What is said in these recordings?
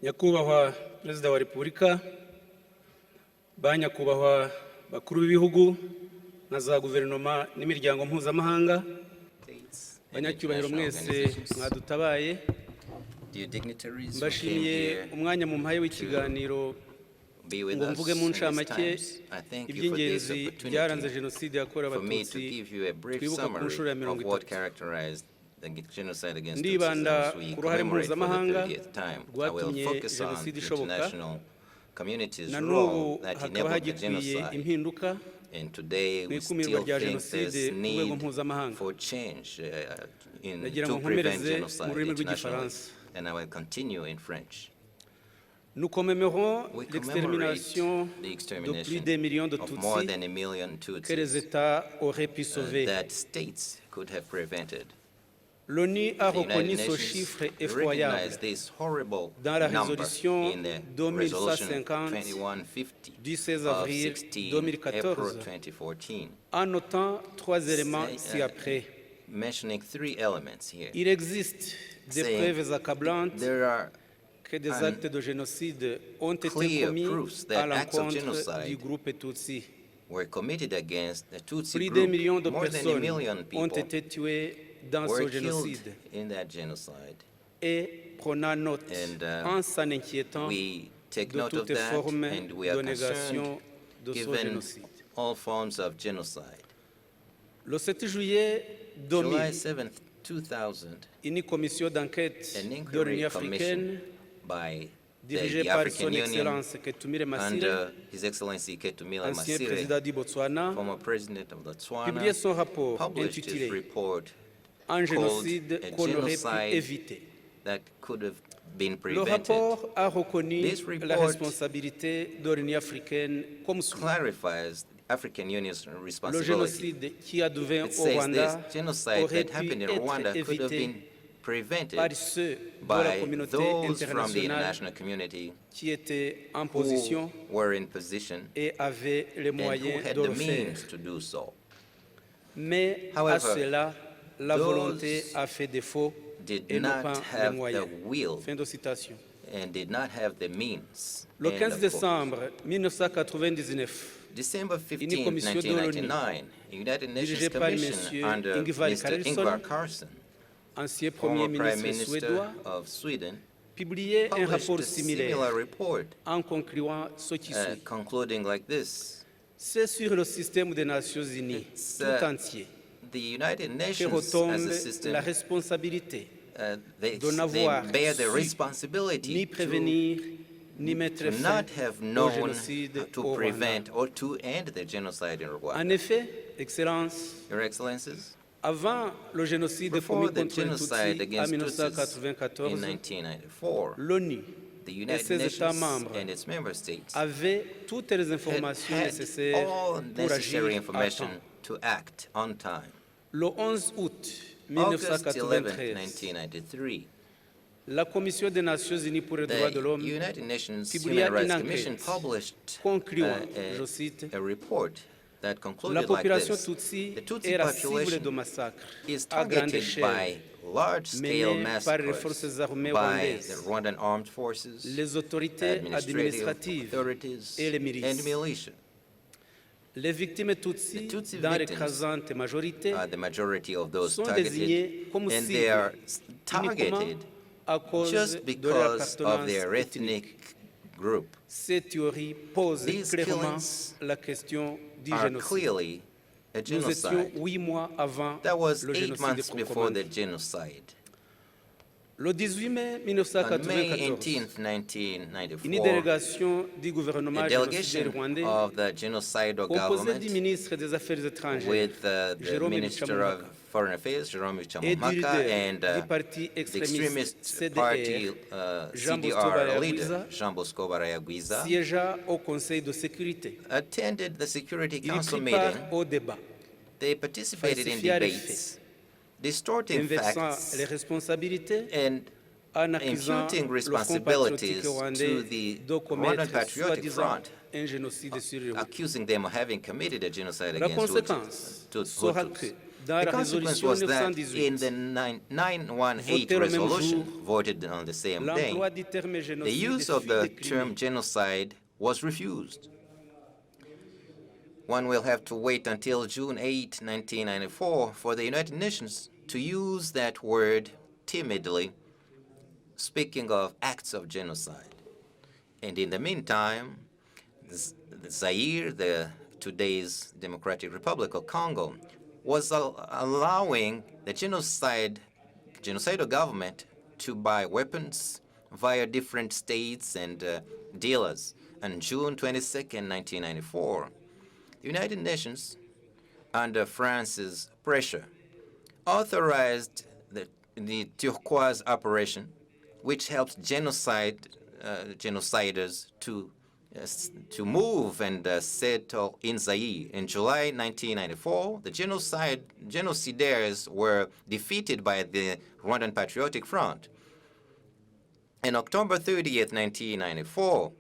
Nyakubahwa Perezida wa Repubulika, ba nyakubahwa bakuru b'ibihugu na za guverinoma n'imiryango mpuzamahanga, banyacyubahiro mwese mwadutabaye, mbashimiye umwanya mu mpaye w'ikiganiro ngo mvuge mu ncamake iby'ingenzi byaranze jenoside yakorewe abatutsi twibuka ku nshuro ya 30. Ndibanda ku ruhare mpuzamahanga rwatumye jenoside ishoboka, na n'ubu hakaba hagikwiye impinduka mu ikumirwa rya jenoside ku rwego mpuzamahanga. Nagira ngo nkomereze mu rurimi rw'igifaransa. Nous commémorons l'extermination de plus d'un million de Tutsis que les États auraient pu sauver. L'ONU a reconnu ce chiffre effroyable dans la résolution 2150 du 16 avril 2014, en notant 3 éléments ci-après. Il existe des preuves accablantes que des actes de génocide ont été commis à l'encontre du groupe Tutsi. Plus d'un million de personnes ont été tuées dans ce génocide. Et prenant note, en s'en inquiétant de toutes formes de négation de ce génocide. Le 7 juillet 2000, une commission d'enquête de l'Union africaine dirigée par son Excellence Ketumire Masire, ancien président du Botswana, publiait son rapport intitulé « Un génocide qu'on aurait pu éviter ». Le rapport a reconnu la responsabilité de l'Union africaine comme suit. Le génocide qui a advenu au Rwanda aurait pu être évité par ceux de la communauté internationale qui étaient en position et avaient les moyens de le faire. Mais à cela, la volonté a fait défaut et non pas les moyens. Fin de citation. Le 15 décembre 1999, une commission de l'ONU dirigée par M. Ingvar Carlsson, ancien Premier ministre suédois, publiait un rapport similaire en concluant ce qui suit. C'est sur le système des Nations Unies tout entier que retombe la responsabilité de n'avoir su ni prévenir ni mettre fin au génocide au Rwanda. En effet, Excellences, avant le génocide commis contre les Tutsis en 1994, l'ONU et ses États membres avaient toutes les informations nécessaires pour agir à temps. Le 11 août 1993, la Commission des Nations Unies pour les droits de l'homme publia une enquête concluant, je cite, la population Tutsi est la cible de massacres à grande échelle menés par les forces armées rwandaises, les autorités administratives et les milices. Les victimes Tutsi, dans l'écrasante majorité, sont désignées comme cibles uniquement à cause de leur appartenance ethnique. Ces théories posent clairement la question du génocide. Nous étions 8 mois avant le génocide proprement dit. Le 18 mai 1994, une délégation du gouvernement génocidaire rwandais, composée du ministre des Affaires étrangères, Jérôme Bicamompaka, et du leader du parti extrémiste CDR, Jean Bosco Barayaguiza, siégea au Conseil de sécurité. Il prit part au débat, falsifia les faits, inversant les responsabilités en accusant le Front patriotique rwandais de commettre soi-disant un génocide sur les Hutus. La conséquence sera que The consequence was that in the 918 resolution voted on the same day, the use of the term genocide was refused. One will have to wait until June 8, 1994 for the United Nations to use that word timidly, speaking of acts of genocide. And in the meantime, Zaire, today's Democratic Republic of Congo, was allowing the genocidal government to buy weapons via different states and dealers. On June 22, 1994, the United Nations, under France's pressure, authorized the Turquoise Operation, which helps genociders to move and settle in Zaire. In July 1994, the genocidaires were defeated by the Rwandan Patriotic Front. On October 30th, 1994,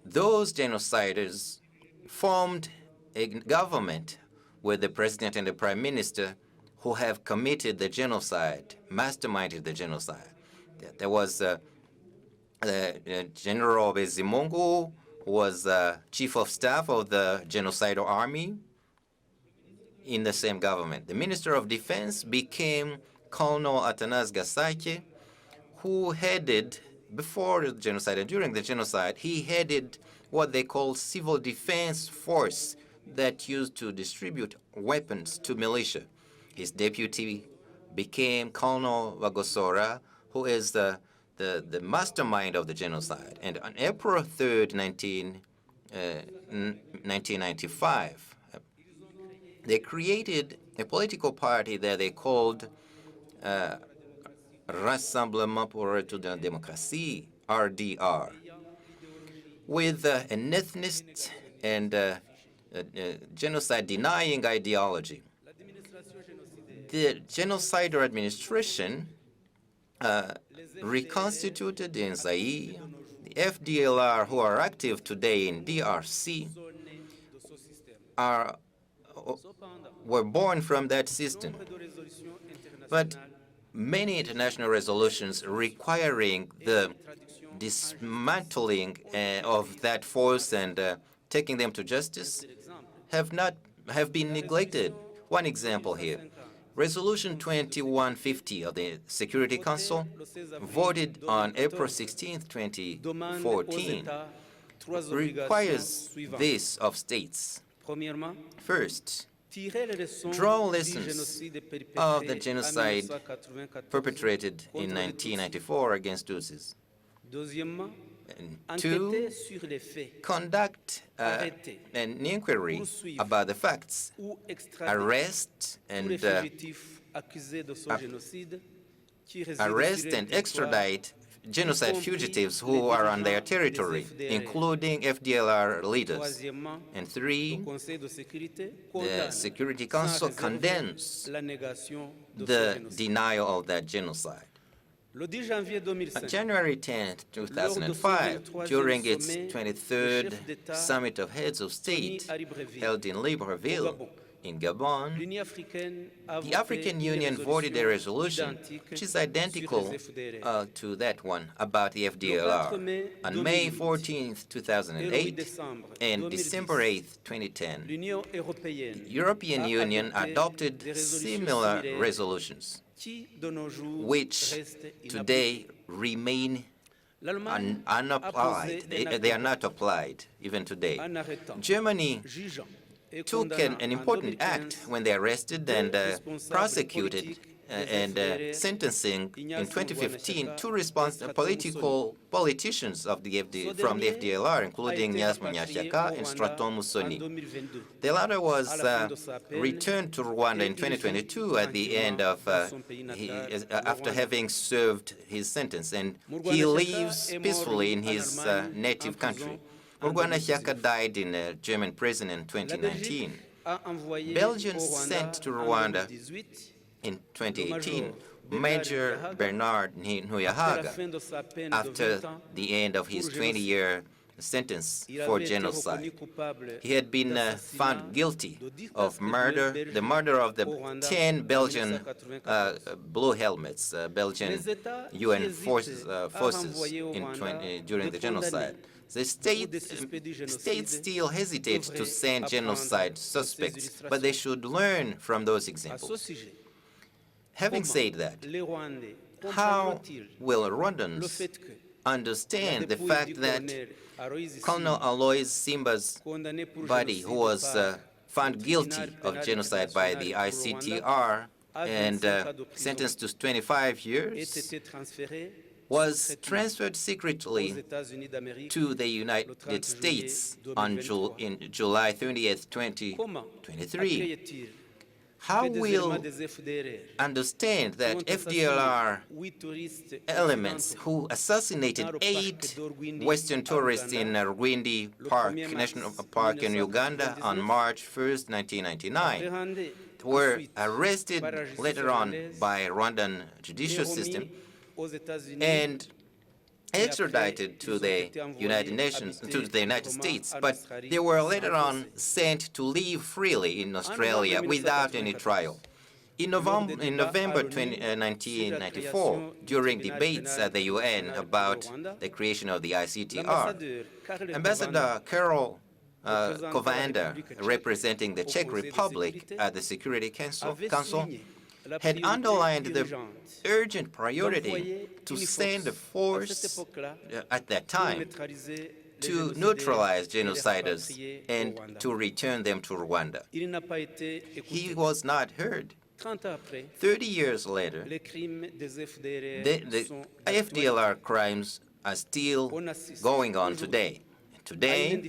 those genociders formed a government with the president and the prime minister who have committed the genocide, masterminded the genocide. There was General Bizimungu, who was chief of staff of the genocidal army in the same government. The Minister of Defense became Colonel Athanase Gasake, who headed, before the genocide and during the genocide, he headed what they call civil defense force that used to distribute weapons to militia. His deputy became Colonel Wagosora, who is the mastermind of the genocide. And on April 3rd, 1995, they created a political party that they called Rassemblement pour le Retour de la Démocratie, RDR, with an ethnicist and genocide-denying ideology. The genocidal administration reconstituted in Zaire, the FDLR, who are active today in DRC, were born from that system. But many international resolutions requiring the dismantling of that force and taking them to justice have been neglected. One example here. Resolution 2150 of the Security Council, voted on April 16, 2014, requires this of states. First, draw lessons of the genocide perpetrated in 1994 against Tutsis. And two, conduct an inquiry about the facts, arrest and extradite genocide fugitives who are on their territory, including FDLR leaders. And three, the Security Council condemns the denial of that genocide. On January 10, 2005, during its 23rd Summit of Heads of State held in Libreville, in Gabon, the African Union voted a resolution which is identical to that one about the FDLR. On May 14, 2008 and December 8, 2010, the European Union adopted similar resolutions, which today remain unapplied. They are not applied even today. Germany took an important act when they arrested and prosecuted and sentencing in 2015 two politicians of from the FDLR, including Nyas Munyashaka and Straton Musoni. The latter was returned to Rwanda in 2022 at the end of after having served his sentence, and he lives peacefully in his native country. Munyashaka died in a German prison in 2019. Belgium sent to Rwanda in 2018 Major Bernard Ntuyahaga after the end of his 20-year sentence for genocide. He had been found guilty of murder, the murder of the 10 Belgian blue helmets, Belgian UN forces during the genocide. The states still hesitate to send genocide suspects, but they should learn from those examples. Having said that, how will Rwandans understand the fact that Colonel Aloys Simba's body, who was found guilty of genocide by the ICTR and sentenced to 25 years, was transferred secretly to the United States in July 30th, 2023. How will understand that FDLR elements who assassinated 8 Western tourists in Rwindi Park, National Park in Uganda on March 1st, 1999, were arrested later on by Rwandan judicial system and extradited to the United Nations, to the United States, but they were later on sent to live freely in Australia without any trial. In November 1994, during debates at the UN about the creation of the ICTR, Ambassador Karol Kovander, representing the Czech Republic at the Security Council, had underlined the urgent priority to send a force at that time to neutralize genociders and to return them to Rwanda. He was not heard. 30 years later, the FDLR crimes are still going on today. Today,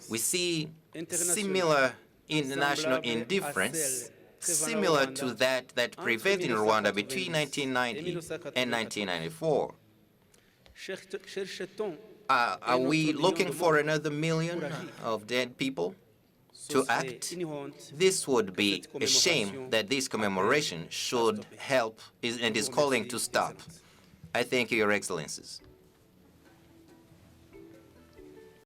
we see similar international indifference similar to that prevailed in Rwanda between 1990 and 1994. Are we looking for another million of dead people to act? This would be a shame that this commemoration should help and is calling to stop. I thank you, Your Excellencies.